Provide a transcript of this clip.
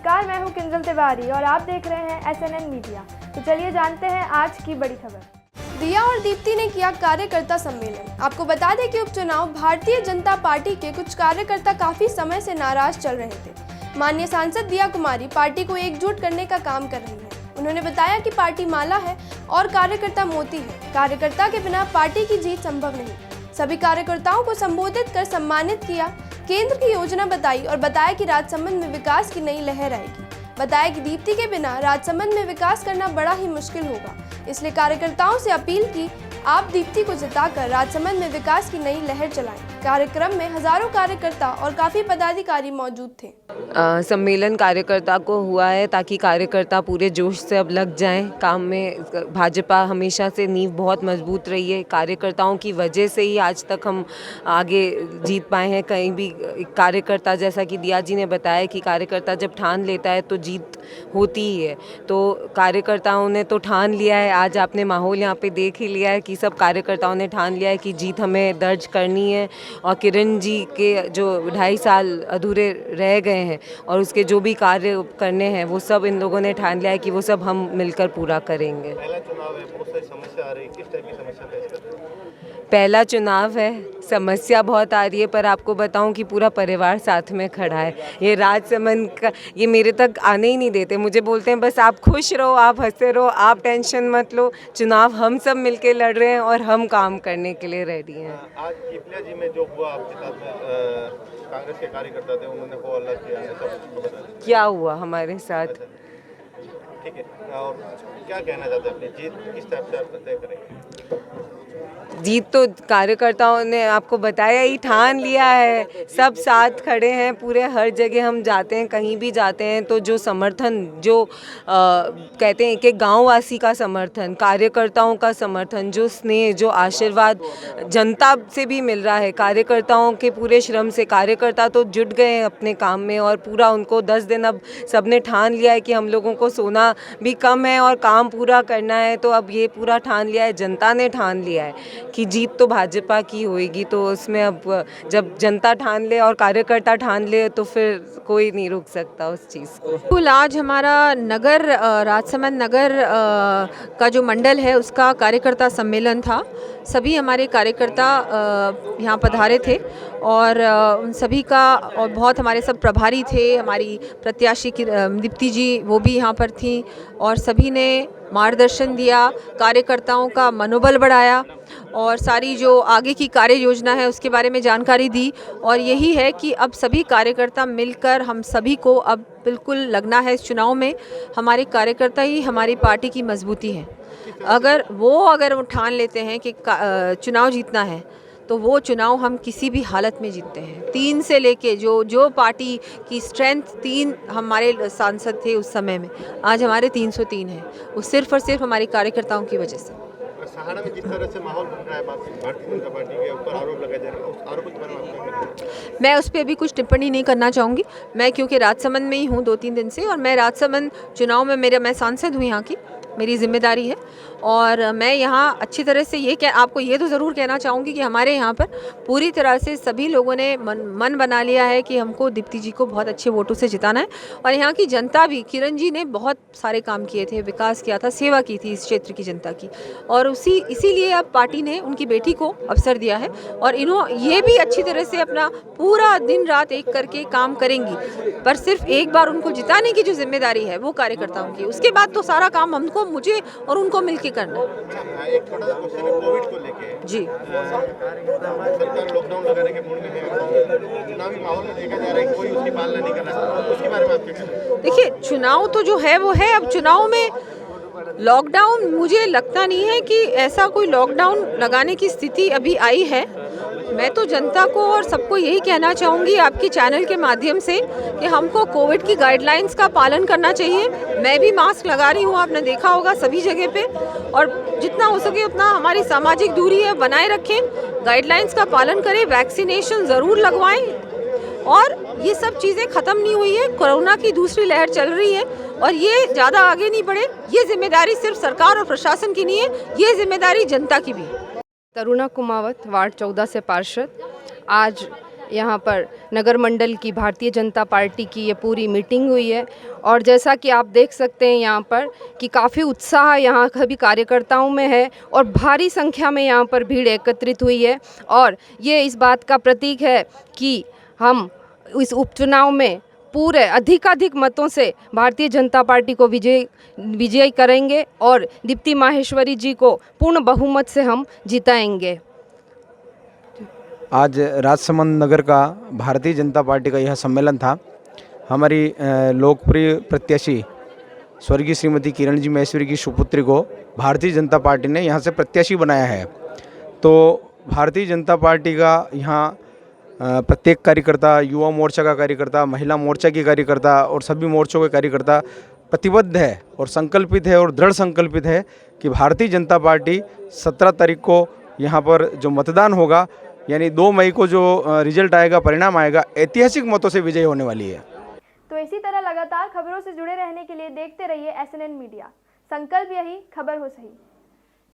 नमस्कार, मैं हूं किंजल तिवारी और आप देख रहे हैं SNN मीडिया। तो चलिए जानते हैं आज की बड़ी खबर। दिया और दीप्ति ने किया कार्यकर्ता सम्मेलन। आपको बता दें कि उपचुनाव भारतीय जनता पार्टी के कुछ कार्यकर्ता काफी समय से नाराज चल रहे थे। माननीय सांसद दिया कुमारी पार्टी को एकजुट करने का काम कर रही है। उन्होंने बताया कि पार्टी माला है और कार्यकर्ता मोती है। कार्यकर्ता के बिना पार्टी की जीत संभव नहीं। सभी कार्यकर्ताओं को संबोधित कर सम्मानित किया, केंद्र की योजना बताई और बताया कि राजसमंद में विकास की नई लहर आएगी। बताया कि दीप्ति के बिना राजसमंद में विकास करना बड़ा ही मुश्किल होगा, इसलिए कार्यकर्ताओं से अपील की आप दीप्ति को जिताकर राजसमंद में विकास की नई लहर चलाएं। कार्यक्रम में हजारों कार्यकर्ता और काफी पदाधिकारी मौजूद थे। सम्मेलन कार्यकर्ता को हुआ है ताकि कार्यकर्ता पूरे जोश से अब लग जाएं काम में। भाजपा हमेशा से नींव बहुत मजबूत रही है, कार्यकर्ताओं की वजह से ही आज तक हम आगे जीत पाए हैं। कहीं भी कार्यकर्ता, जैसा कि दिया जी ने बताया कि कार्यकर्ता जब ठान लेता है तो जीत होती ही है। तो कार्यकर्ताओं ने तो ठान लिया है। आज आपने माहौल यहाँ पे देख ही लिया है कि सब कार्यकर्ताओं ने ठान लिया है कि जीत हमें दर्ज करनी है। और किरण जी के जो 2.5 साल अधूरे रह गए हैं और उसके जो भी कार्य करने हैं वो सब इन लोगों ने ठान लिया है कि वो सब हम मिलकर पूरा करेंगे। पहला चुनाव है, बहुत सारी समस्या आ रही है, किस टाइप की समस्या फेस कर रहे हैं? पहला चुनाव है, समस्या बहुत आ रही है, पर आपको बताऊं कि पूरा परिवार साथ में खड़ा है। ये राजसमंद का ये मेरे तक आने ही नहीं देते। मुझे बोलते हैं बस आप खुश रहो, आप हंसते रहो, आप टेंशन मत लो। चुनाव हम सब मिलके लड़ रहे हैं और हम काम करने के लिए रेडी हैं। आज पीपलिया जी में जो हुआ आपके साथ में, कांग्रेस के कार्यकर्ता थे, उन्होंने वो हल्ला किया, सब बता दें। क्या हुआ हमारे साथ? ठीक है, और क्या कहना चाहते हैं, अपनी जीत किस टाइप से आप तय करेंगे? जीत तो कार्यकर्ताओं ने आपको बताया ही, ठान लिया है। सब साथ खड़े हैं, पूरे हर जगह हम जाते हैं, कहीं भी जाते हैं तो जो समर्थन, जो कहते हैं कि गांववासी का समर्थन, कार्यकर्ताओं का समर्थन, जो स्नेह, जो आशीर्वाद जनता से भी मिल रहा है, कार्यकर्ताओं के पूरे श्रम से। कार्यकर्ता तो जुट गए हैं अपने काम में और पूरा उनको 10 दिन अब सबने ठान लिया है कि हम लोगों को सोना भी कम है और काम पूरा करना है। तो अब ये पूरा ठान लिया है, जनता ने ठान लिया है कि जीत तो भाजपा की होएगी। तो उसमें अब जब जनता ठान ले और कार्यकर्ता ठान ले तो फिर कोई नहीं रोक सकता उस चीज़ को। बिल्कुल, आज हमारा नगर राजसमंद नगर का जो मंडल है उसका कार्यकर्ता सम्मेलन था। सभी हमारे कार्यकर्ता यहाँ पधारे थे और उन सभी का, और बहुत हमारे सब प्रभारी थे, हमारी प्रत्याशी की दीप्ति जी वो भी यहाँ पर थी और सभी ने मार्गदर्शन दिया, कार्यकर्ताओं का मनोबल बढ़ाया और सारी जो आगे की कार्य योजना है उसके बारे में जानकारी दी। और यही है कि अब सभी कार्यकर्ता मिलकर हम सभी को अब बिल्कुल लगना है इस चुनाव में। हमारे कार्यकर्ता ही हमारी पार्टी की मजबूती है। अगर वो ठान लेते हैं कि चुनाव जीतना है तो वो चुनाव हम किसी भी हालत में जीतते हैं। 3 से लेके जो पार्टी की स्ट्रेंथ 3 हमारे सांसद थे उस समय में, आज हमारे 303 हैं। वो सिर्फ और सिर्फ हमारी कार्यकर्ताओं की वजह से। सहारा में जिस तरह से माहौल बन रहा है, भारतीय जनता पार्टी के ऊपर आरोप लगाए जा रहे हैं, उस आरोप के बारे में आप क्या कहते हैं? मैं उस पर अभी कुछ टिप्पणी नहीं करना चाहूँगी। मैं क्योंकि राजसमंद में ही हूँ 2-3 दिन से और मैं राजसमंद चुनाव में मैं सांसद हूँ, यहाँ की मेरी जिम्मेदारी है। और मैं यहाँ अच्छी तरह से आपको ये तो ज़रूर कहना चाहूँगी कि हमारे यहाँ पर पूरी तरह से सभी लोगों ने मन बना लिया है कि हमको दीप्ति जी को बहुत अच्छे वोटों से जिताना है। और यहाँ की जनता भी, किरण जी ने बहुत सारे काम किए थे, विकास किया था, सेवा की थी इस क्षेत्र की जनता की, और इसीलिए अब पार्टी ने उनकी बेटी को अवसर दिया है और ये भी अच्छी तरह से अपना पूरा दिन रात एक करके काम करेंगी। पर सिर्फ एक बार उनको जिताने की जो जिम्मेदारी है वो कार्यकर्ताओं की, उसके बाद तो सारा काम हमको, मुझे और उनको मिलकर करना। एक छोटा सा क्वेश्चन है कोविड को लेके जी, सरकार लॉकडाउन लगाने के मूड में है, चुनावी माहौल में देखा जा रहा है कोई उसकी पालना नहीं कर रहा है, उसके बारे में आप क्या कहते हैं? देखिए, चुनाव तो जो है वो है। अब चुनाव में लॉकडाउन, मुझे लगता नहीं है कि ऐसा कोई लॉकडाउन लगाने की स्थिति अभी आई है। मैं तो जनता को और सबको यही कहना चाहूँगी आपके चैनल के माध्यम से कि हमको कोविड की गाइडलाइंस का पालन करना चाहिए। मैं भी मास्क लगा रही हूँ, आपने देखा होगा सभी जगह पे, और जितना हो सके उतना हमारी सामाजिक दूरी है बनाए रखें, गाइडलाइंस का पालन करें, वैक्सीनेशन ज़रूर लगवाएं। और ये सब चीज़ें ख़त्म नहीं हुई है, कोरोना की दूसरी लहर चल रही है और ये ज़्यादा आगे नहीं बढ़े। ये जिम्मेदारी सिर्फ सरकार और प्रशासन की नहीं है, ये जिम्मेदारी जनता की भी है। तरुणा कुमावत, वार्ड 14 से पार्षद। आज यहाँ पर नगर मंडल की भारतीय जनता पार्टी की ये पूरी मीटिंग हुई है और जैसा कि आप देख सकते हैं यहाँ पर कि काफ़ी उत्साह यहाँ सभी कार्यकर्ताओं में है और भारी संख्या में यहाँ पर भीड़ एकत्रित हुई है और ये इस बात का प्रतीक है कि हम इस उपचुनाव में पूरे अधिकाधिक मतों से भारतीय जनता पार्टी को विजयी करेंगे और दीप्ति माहेश्वरी जी को पूर्ण बहुमत से हम जिताएंगे। आज राजसमंद नगर का भारतीय जनता पार्टी का यह सम्मेलन था। हमारी लोकप्रिय प्रत्याशी स्वर्गीय श्रीमती किरण जी महेश्वरी की सुपुत्री को भारतीय जनता पार्टी ने यहाँ से प्रत्याशी बनाया है। तो भारतीय जनता पार्टी का यहाँ प्रत्येक कार्यकर्ता, युवा मोर्चा का कार्यकर्ता, महिला मोर्चा की कार्यकर्ता और सभी मोर्चों के कार्यकर्ता प्रतिबद्ध है और संकल्पित है और दृढ़ संकल्पित है कि भारतीय जनता पार्टी 17 तारीख को यहाँ पर जो मतदान होगा यानी 2 मई को जो रिजल्ट आएगा, परिणाम आएगा, ऐतिहासिक मतों से विजयी होने वाली है। तो इसी तरह लगातार खबरों से जुड़े रहने के लिए देखते रहिए SNN मीडिया। संकल्प यही, खबर हो सही।